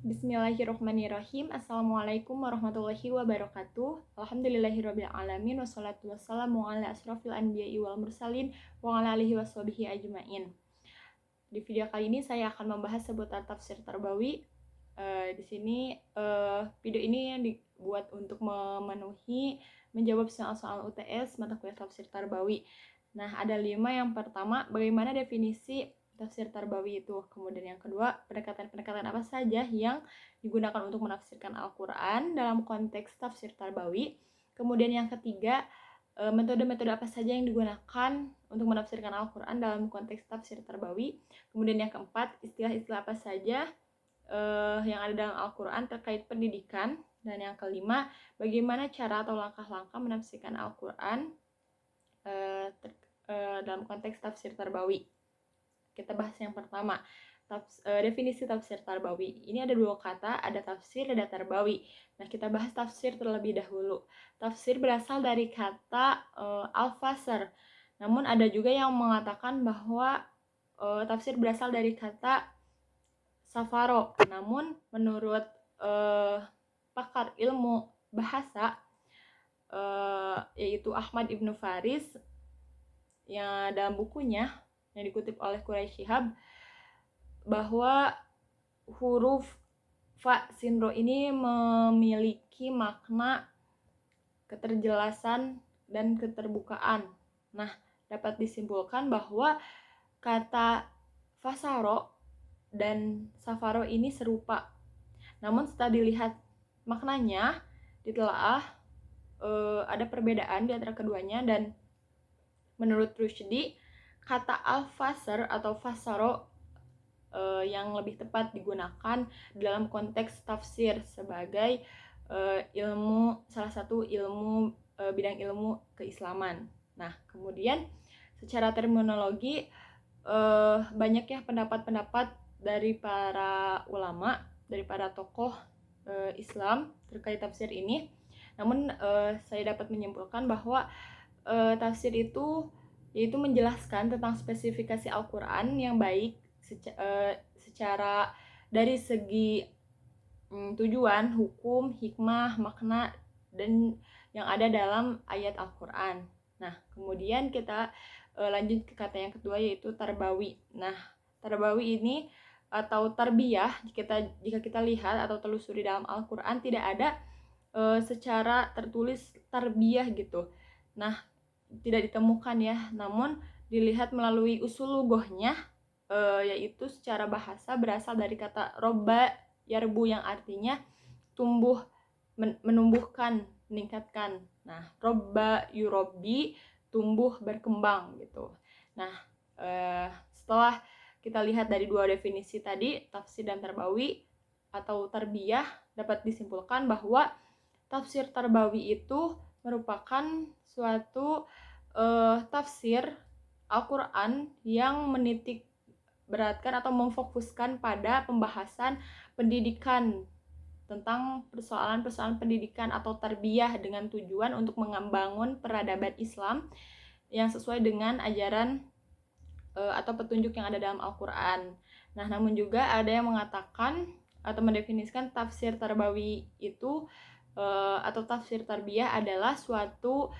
Bismillahirrahmanirrahim. Assalamualaikum warahmatullahi wabarakatuh. Alhamdulillahirabbil alamin wassalatu wassalamu ala asrofil anbiya'i wal mursalin wa ala alihi washabihi ajmain. Di video kali ini saya akan membahas seputar tafsir Tarbawi. Di sini video ini yang dibuat untuk menjawab soal-soal UTS mata kuliah tafsir Tarbawi. Nah, ada 5. Yang pertama, bagaimana definisi tafsir Tarbawi itu. Kemudian yang kedua, pendekatan-pendekatan apa saja yang digunakan untuk menafsirkan Al-Quran dalam konteks tafsir Tarbawi. Kemudian yang ketiga, metode-metode apa saja yang digunakan untuk menafsirkan Al-Quran dalam konteks tafsir Tarbawi. Kemudian yang keempat, istilah-istilah apa saja yang ada dalam Al-Quran terkait pendidikan. Dan yang kelima, bagaimana cara atau langkah-langkah menafsirkan Al-Quran dalam konteks tafsir Tarbawi. Kita bahas yang pertama, definisi tafsir Tarbawi. Ini ada 2 kata, ada tafsir, ada tarbawi. Nah, kita bahas tafsir terlebih dahulu. Tafsir berasal dari kata al-fasr. Namun ada juga yang mengatakan bahwa tafsir berasal dari kata safaro. Namun menurut pakar ilmu bahasa yaitu Ahmad Ibnu Faris, yang dalam bukunya yang dikutip oleh Quraisy Shihab, bahwa huruf fa sinro ini memiliki makna keterjelasan dan keterbukaan. Nah, dapat disimpulkan bahwa kata fasaro dan safaro ini serupa. Namun setelah dilihat maknanya, ditelaah ada perbedaan di antara keduanya, dan menurut Rushdie, kata al-fasr atau fasaro yang lebih tepat digunakan dalam konteks tafsir sebagai salah satu bidang ilmu keislaman. Nah, kemudian secara terminologi banyak ya pendapat-pendapat dari para ulama, dari para tokoh Islam terkait tafsir ini. Namun saya dapat menyimpulkan bahwa tafsir itu yaitu menjelaskan tentang spesifikasi Al-Quran yang baik secara dari segi tujuan, hukum, hikmah, makna, dan yang ada dalam ayat Al-Quran. Nah, kemudian kita lanjut ke kata yang kedua, yaitu tarbawi. Nah, tarbawi ini atau tarbiyah, jika kita lihat atau telusuri dalam Al-Quran, tidak ada secara tertulis tarbiyah gitu. Nah, tidak ditemukan ya, namun dilihat melalui usul lughahnya, yaitu secara bahasa berasal dari kata robba yarbu yang artinya tumbuh, menumbuhkan, meningkatkan. Nah, robba yurobbi, tumbuh, berkembang gitu. Nah, setelah kita lihat dari 2 definisi tadi, tafsir dan tarbawi atau tarbiyah, dapat disimpulkan bahwa tafsir tarbawi itu merupakan suatu tafsir Al-Quran yang menitik beratkan atau memfokuskan pada pembahasan pendidikan, tentang persoalan-persoalan pendidikan atau tarbiyah dengan tujuan untuk membangun peradaban Islam yang sesuai dengan ajaran atau petunjuk yang ada dalam Al-Quran. Nah, namun juga ada yang mengatakan atau mendefinisikan tafsir tarbawi itu atau tafsir tarbiyah adalah suatu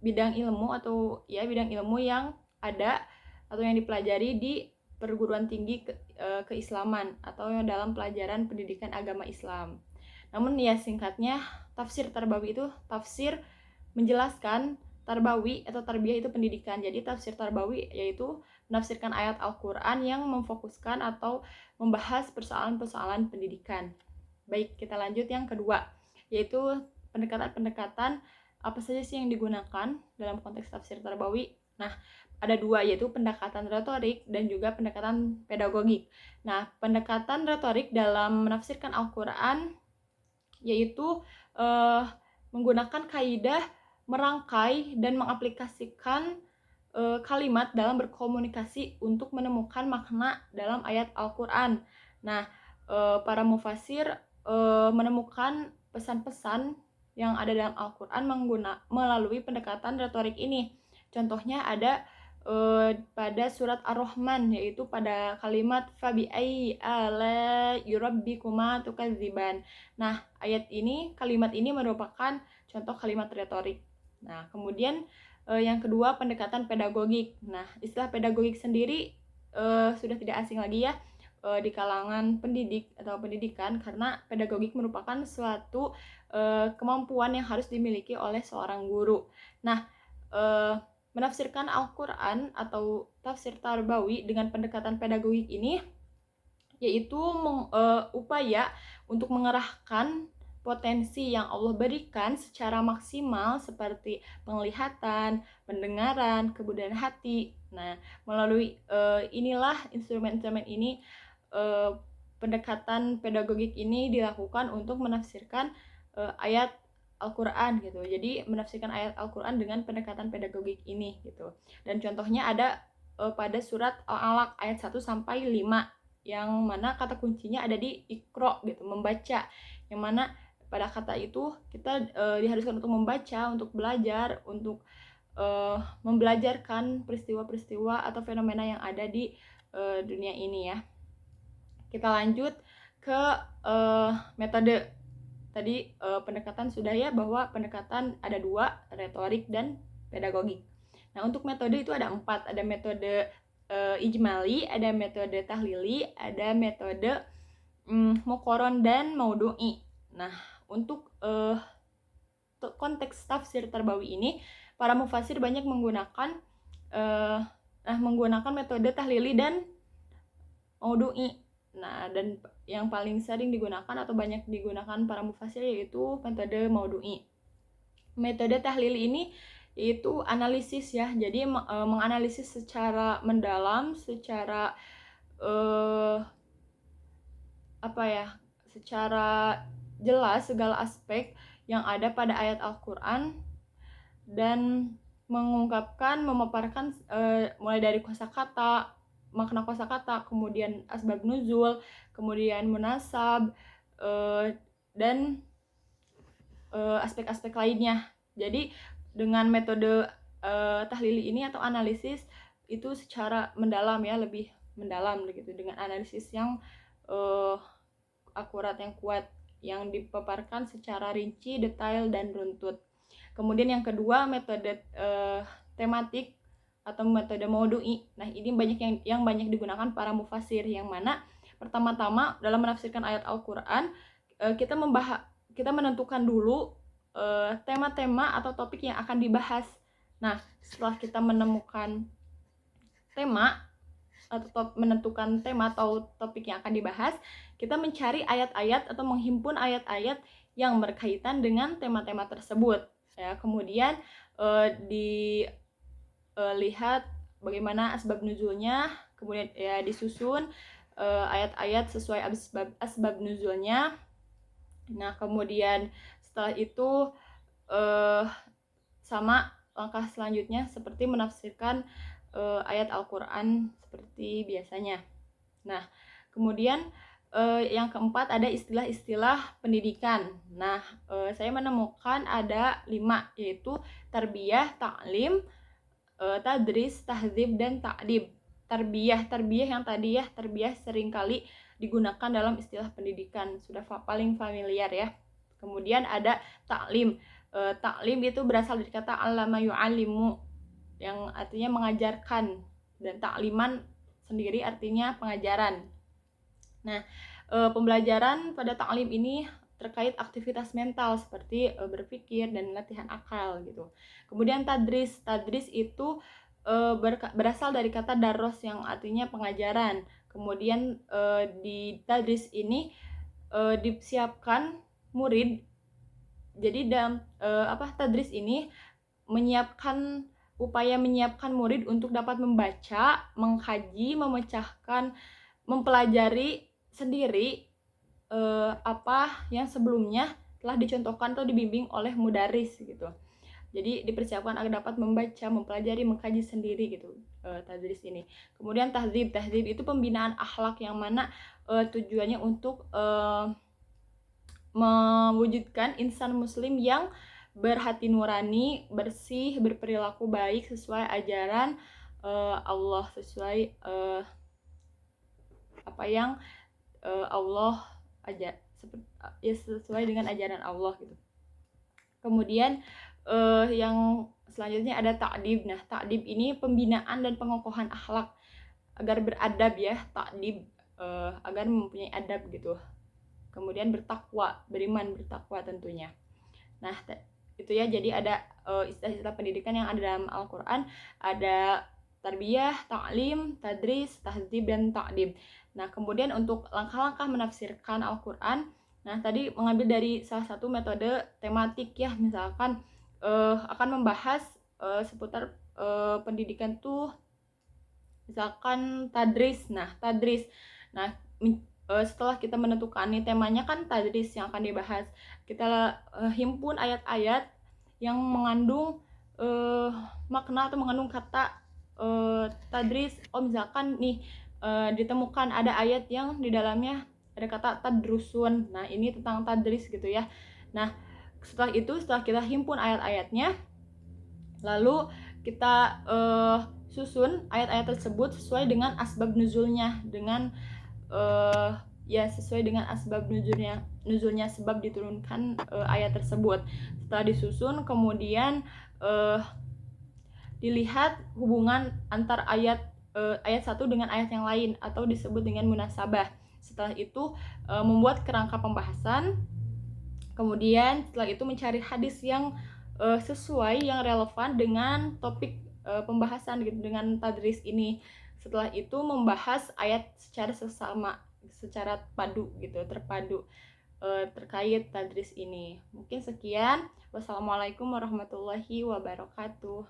bidang ilmu yang ada atau yang dipelajari di perguruan tinggi keislaman atau yang dalam pelajaran pendidikan agama Islam. Namun ya singkatnya, tafsir tarbawi itu tafsir menjelaskan, tarbawi atau tarbiyah itu pendidikan. Jadi tafsir tarbawi yaitu menafsirkan ayat Al-Quran yang memfokuskan atau membahas persoalan-persoalan pendidikan. Baik, kita lanjut yang kedua, yaitu pendekatan-pendekatan apa saja sih yang digunakan dalam konteks tafsir tarbawi. Nah, ada 2, yaitu pendekatan retorik dan juga pendekatan pedagogik. Nah, pendekatan retorik dalam menafsirkan Al-Quran yaitu menggunakan kaidah merangkai dan mengaplikasikan kalimat dalam berkomunikasi untuk menemukan makna dalam ayat Al-Quran. Nah, para mufasir menemukan pesan-pesan yang ada dalam Al-Quran melalui pendekatan retorik ini. Contohnya ada pada surat Ar-Rahman, yaitu pada kalimat fabi ayyi ala yurabbikuma tukadziban. Nah, kalimat ini merupakan contoh kalimat retorik. Nah, kemudian yang kedua, pendekatan pedagogik. Nah, istilah pedagogik sendiri sudah tidak asing lagi ya di kalangan pendidik atau pendidikan, karena pedagogik merupakan suatu kemampuan yang harus dimiliki oleh seorang guru. Nah, menafsirkan Al-Quran atau tafsir tarbawi dengan pendekatan pedagogik ini yaitu upaya untuk mengerahkan potensi yang Allah berikan secara maksimal seperti penglihatan, pendengaran, kebudayaan hati. Nah, melalui inilah instrumen-instrumen ini pendekatan pedagogik ini dilakukan untuk menafsirkan ayat Al-Quran gitu. Jadi menafsirkan ayat Al-Quran dengan pendekatan pedagogik ini gitu. Dan contohnya ada pada surat Al-Alaq ayat 1 sampai 5, yang mana kata kuncinya ada di Iqra gitu, membaca. Yang mana pada kata itu kita diharuskan untuk membaca, untuk belajar, untuk membelajarkan peristiwa-peristiwa atau fenomena yang ada di dunia ini ya. Kita lanjut ke metode. Tadi pendekatan sudah ya, bahwa pendekatan ada 2, retorik dan pedagogik. Nah, untuk metode itu ada 4. Ada metode ijmali, ada metode tahlili, ada metode muqaron dan maudu'i. Nah, untuk konteks tafsir tarbawi ini, para mufasir banyak menggunakan metode tahlili dan maudu'i. Nah, dan yang paling sering digunakan atau banyak digunakan para mufasir yaitu metode maudu'i. Metode tahlil ini yaitu analisis ya. Jadi menganalisis secara mendalam, secara secara jelas segala aspek yang ada pada ayat Al-Qur'an dan mengungkapkan, memaparkan mulai dari kosakata, makna kosakata, kemudian asbab nuzul, kemudian munasab, dan aspek-aspek lainnya. Jadi dengan metode tahlili ini atau analisis itu secara mendalam ya, lebih mendalam begitu, dengan analisis yang akurat, yang kuat, yang dipaparkan secara rinci, detail, dan runtut. Kemudian yang kedua, metode tematik atau metode maudu'i. Nah, ini yang banyak digunakan para mufasir, yang mana pertama-tama dalam menafsirkan ayat Al-Qur'an kita menentukan dulu tema-tema atau topik yang akan dibahas. Nah, setelah kita menemukan tema atau menentukan tema atau topik yang akan dibahas, kita mencari ayat-ayat atau menghimpun ayat-ayat yang berkaitan dengan tema-tema tersebut. Ya, kemudian dilihat bagaimana asbab nuzulnya, kemudian ya disusun ayat-ayat sesuai asbab nuzulnya. Nah, kemudian setelah itu sama langkah selanjutnya seperti menafsirkan ayat Al-Quran seperti biasanya. Nah, kemudian yang keempat ada istilah-istilah pendidikan. Nah, saya menemukan ada 5, yaitu tarbiyah, ta'lim, tadris, tahdzib, dan ta'dib. Tarbiyah yang tadi ya, tarbiyah seringkali digunakan dalam istilah pendidikan, sudah paling familiar ya. Kemudian ada ta'lim. Ta'lim itu berasal dari kata allama yu'allimu, yang artinya mengajarkan, dan ta'liman sendiri artinya pengajaran. Nah, pembelajaran pada ta'lim ini terkait aktivitas mental seperti berpikir dan latihan akal gitu. Kemudian tadris itu berasal dari kata daros yang artinya pengajaran. Kemudian di tadris ini disiapkan murid. Jadi dalam tadris ini upaya menyiapkan murid untuk dapat membaca, mengkaji, memecahkan, mempelajari sendiri apa yang sebelumnya telah dicontohkan atau dibimbing oleh mudaris gitu. Jadi dipersiapkan agar dapat membaca, mempelajari, mengkaji sendiri gitu tadris ini. Kemudian tahdzib itu pembinaan akhlak, yang mana tujuannya untuk mewujudkan insan muslim yang berhati nurani, bersih, berperilaku baik sesuai ajaran Allah, sesuai apa yang Allah aja ya sesuai dengan ajaran Allah gitu. Kemudian yang selanjutnya ada ta'dib. Nah, ta'dib ini pembinaan dan pengokohan akhlak agar beradab ya, ta'dib agar mempunyai adab gitu. Kemudian bertakwa, beriman, bertakwa tentunya. Nah, itu ya, jadi ada istilah-istilah pendidikan yang ada dalam Al-Qur'an, ada tarbiyah, ta'lim, tadris, tahdzib, dan ta'dib. Nah, kemudian untuk langkah-langkah menafsirkan Al-Qur'an, nah tadi mengambil dari salah satu metode tematik ya, misalkan akan membahas seputar pendidikan tuh, misalkan tadris. Nah, tadris. Nah, setelah kita menentukan nih temanya kan tadris yang akan dibahas, kita himpun ayat-ayat yang mengandung makna atau mengandung kata tadris. Oh, misalkan nih ditemukan ada ayat yang di dalamnya ada kata tadrusun. Nah, ini tentang tadris gitu ya. Nah, setelah kita himpun ayat-ayatnya, lalu kita susun ayat-ayat tersebut sesuai dengan asbab nuzulnya, dengan ya sesuai dengan asbab nuzulnya sebab diturunkan ayat tersebut. Setelah disusun, kemudian dilihat hubungan antar ayat satu dengan ayat yang lain atau disebut dengan munasabah. Setelah itu membuat kerangka pembahasan. Kemudian setelah itu mencari hadis yang sesuai, yang relevan dengan topik pembahasan gitu, dengan tadris ini. Setelah itu membahas ayat secara sesama, secara padu gitu, terpadu terkait tadris ini. Mungkin sekian. Wassalamualaikum warahmatullahi wabarakatuh.